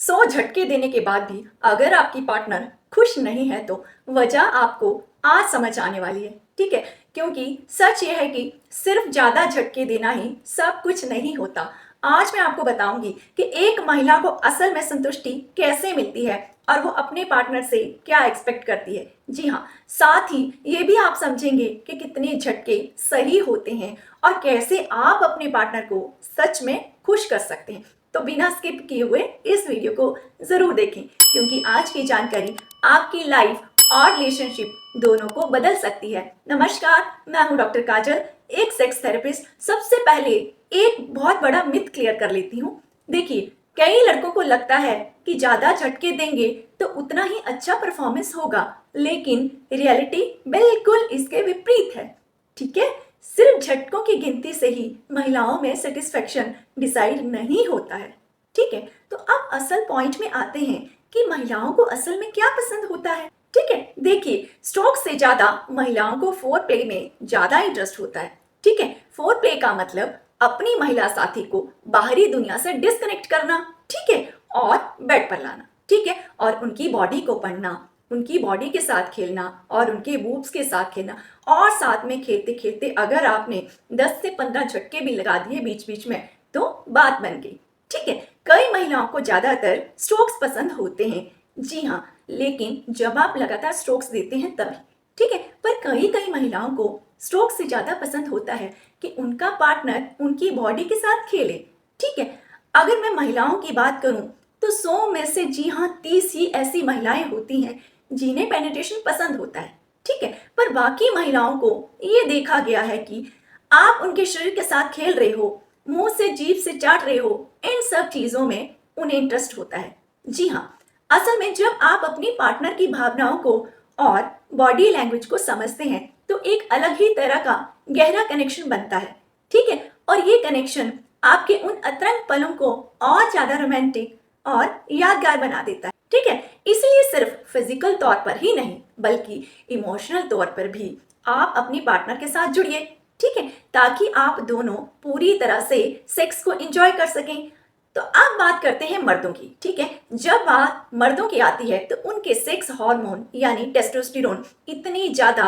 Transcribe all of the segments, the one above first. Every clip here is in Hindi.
100 झटके देने के बाद भी अगर आपकी पार्टनर खुश नहीं है तो वजह आपको आज समझ आने वाली है। ठीक है, क्योंकि सच ये है कि सिर्फ ज्यादा झटके देना ही सब कुछ नहीं होता। आज मैं आपको बताऊंगी कि एक महिला को असल में संतुष्टि कैसे मिलती है और वो अपने पार्टनर से क्या एक्सपेक्ट करती है। जी हाँ, साथ ही ये भी आप समझेंगे कि कितने झटके सही होते हैं और कैसे आप अपने पार्टनर को सच में खुश कर सकते हैं। तो बिना स्किप किए हुए इस वीडियो को जरूर देखें, क्योंकि आज की जानकारी आपकी लाइफ और रिलेशनशिप दोनों को बदल सकती है। नमस्कार, मैं हूं डॉक्टर काजल, एक सेक्स थेरेपिस्ट। सबसे पहले एक बहुत बड़ा मिथ क्लियर कर लेती हूँ। देखिए, कई लड़कों को लगता है कि ज्यादा झटके देंगे तो उतना ही अच्छा परफॉर्मेंस होगा, लेकिन रियलिटी बिल्कुल इसके विपरीत है। ठीक है, सिर्फ झटकों की गिनती से ही महिलाओं में सेटिस्फेक्शन डिसाइड नहीं होता है। ठीक है, तो अब असल पॉइंट में आते हैं कि महिलाओं को असल में क्या पसंद होता है। ठीक है, देखिए, स्ट्रोक से ज्यादा महिलाओं को फोर प्ले में ज्यादा इंटरेस्ट होता है। ठीक है, फोर प्ले का मतलब अपनी महिला साथी को बाहरी दुनिया से डिस्कनेक्ट करना। ठीक है, और बेड पर लाना। ठीक है, और उनकी बॉडी को पढ़ना, उनकी बॉडी के साथ खेलना और उनके बूब्स के साथ खेलना, और साथ में खेलते खेलते अगर आपने 10 से 15 झटके भी लगा दिए बीच बीच में तो बात बन गई। ठीक है, कई महिलाओं को ज्यादातर स्ट्रोक्स पसंद होते हैं। जी हाँ, लेकिन जब आप लगातार स्ट्रोक्स देते हैं तभी। ठीक है, पर कई कई महिलाओं को स्ट्रोक से ज्यादा पसंद होता है कि उनका पार्टनर उनकी बॉडी के साथ खेले। ठीक है, अगर मैं महिलाओं की बात करूं तो 100 में से जी हाँ 30 ही ऐसी महिलाएं होती हैं जिन्हें पेनिट्रेशन पसंद होता है। ठीक है, पर बाकी महिलाओं को ये देखा गया है कि आप उनके शरीर के साथ खेल रहे हो, मुंह से जीभ से चाट रहे हो, इन सब चीजों में उन्हें इंटरेस्ट होता है। जी हाँ, असल में जब आप अपनी पार्टनर की भावनाओं को और बॉडी लैंग्वेज को समझते हैं तो एक अलग ही तरह का गहरा कनेक्शन बनता है। ठीक है, और ये कनेक्शन आपके उन अतरंग पलों को और ज्यादा रोमांटिक और यादगार बना देता है। ठीक है, इसलिए सिर्फ फिजिकल तौर पर ही नहीं बल्कि इमोशनल तौर पर भी आप अपनी पार्टनर के साथ जुड़िए। ठीक है, ताकि आप दोनों पूरी तरह से सेक्स को एंजॉय कर सकें। तो अब बात करते हैं मर्दों की। ठीक है, जब बात मर्दों की आती है तो उनके सेक्स हार्मोन यानी टेस्टोस्टेरोन इतनी ज्यादा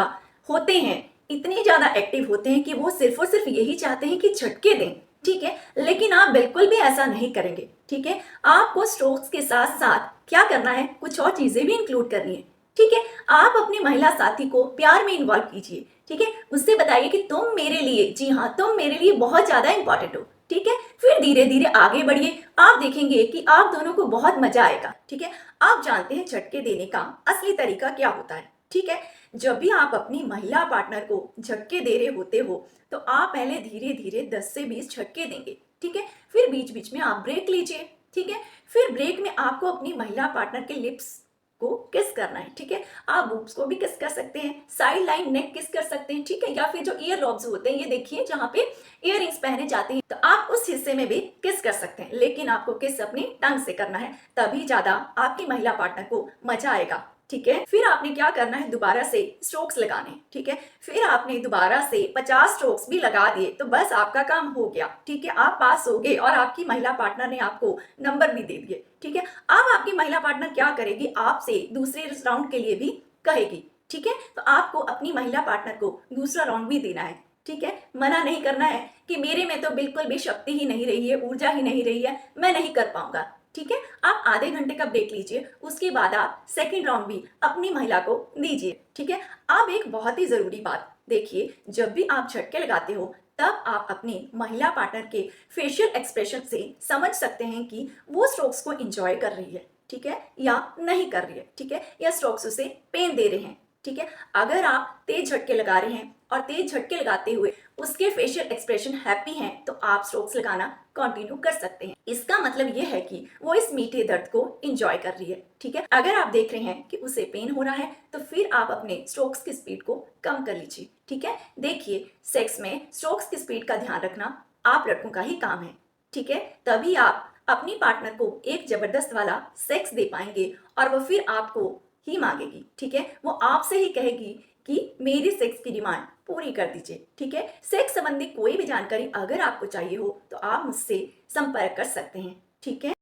होते हैं, इतने ज्यादा एक्टिव होते हैं कि वो सिर्फ और सिर्फ यही चाहते हैं कि झटके दें। ठीक है, लेकिन आप बिल्कुल भी ऐसा नहीं करेंगे। ठीक है, आपको स्ट्रोक्स के साथ साथ क्या करना है, कुछ और चीजें भी इंक्लूड करनी है। ठीक है, आप अपनी महिला साथी को प्यार में इन्वॉल्व कीजिए। ठीक है, उससे बताइए कि तुम मेरे लिए, जी हाँ, तुम मेरे लिए बहुत ज्यादा इंपॉर्टेंट हो। ठीक है, फिर धीरे धीरे आगे बढ़िए, आप देखेंगे कि आप दोनों को बहुत मजा आएगा। ठीक है, आप जानते हैं झटके देने का असली तरीका क्या होता है। ठीक है, जब भी आप अपनी महिला पार्टनर को झटके दे रहे होते हो तो आप पहले धीरे धीरे 10 से 20 झटके देंगे। ठीक है, फिर बीच बीच में आप ब्रेक लीजिए। ठीक है, फिर ब्रेक में आपको अपनी महिला पार्टनर के लिप्स को किस करना है। ठीक है, आप बूब्स को भी किस कर सकते हैं, साइड लाइन नेक किस कर सकते हैं। ठीक है, या फिर जो ईयर लॉब्स होते हैं, ये देखिए जहाँ पे इयररिंग्स पहने जाते हैं, तो आप उस हिस्से में भी किस कर सकते हैं, लेकिन आपको किस अपनी टंग से करना है, तभी ज्यादा आपकी महिला पार्टनर को मजा आएगा। ठीक है, फिर आपने क्या करना है, दोबारा से स्ट्रोक्स लगाने। ठीक है, फिर आपने दोबारा से 50 स्ट्रोक्स भी लगा दिए तो बस आपका काम हो गया। ठीक है, आप पास हो गए और आपकी महिला पार्टनर ने आपको नंबर भी दे दिए। ठीक है, अब आपकी महिला पार्टनर क्या करेगी, आपसे दूसरे राउंड के लिए भी कहेगी। ठीक है, तो आपको अपनी महिला पार्टनर को दूसरा राउंड भी देना है। ठीक है, मना नहीं करना है कि मेरे में तो बिल्कुल भी शक्ति ही नहीं रही है, ऊर्जा ही नहीं रही है, मैं नहीं कर पाऊंगा। ठीक है, आप आधे घंटे का ब्रेक लीजिए, उसके बाद आप सेकंड राउंड भी अपनी महिला को दीजिए। ठीक है, अब एक बहुत ही जरूरी बात देखिए, जब भी आप झटके लगाते हो तब आप अपनी महिला पार्टनर के फेशियल एक्सप्रेशन से समझ सकते हैं कि वो स्ट्रोक्स को एंजॉय कर रही है। ठीक है, या नहीं कर रही है। ठीक है, या स्ट्रोक्स उसे पेन दे रहे हैं। ठीक है, अगर आप तेज झटके लगा रहे हैं और तेज झटके लगाते हुए उसके फेशियल एक्सप्रेशन हैप्पी हैं तो आप स्ट्रोक्स लगाना कंटिन्यू कर सकते हैं। इसका मतलब यह है कि वो इस मीठे दर्द को एंजॉय कर रही है। ठीक है, अगर आप देख रहे हैं कि उसे पेन हो रहा है तो फिर आप अपने स्ट्रोक्स की स्पीड को कम कर लीजिए। ठीक है, देखिए, सेक्स में स्ट्रोक्स की स्पीड का ध्यान रखना आप लड़कों का ही काम है। ठीक है, तभी आप अपनी पार्टनर को एक जबरदस्त वाला सेक्स दे पाएंगे और वो फिर आपको ही मांगेगी। ठीक है, वो आपसे ही कहेगी कि मेरी सेक्स की डिमांड पूरी कर दीजिए। ठीक है, सेक्स संबंधी कोई भी जानकारी अगर आपको चाहिए हो तो आप मुझसे संपर्क कर सकते हैं। ठीक है।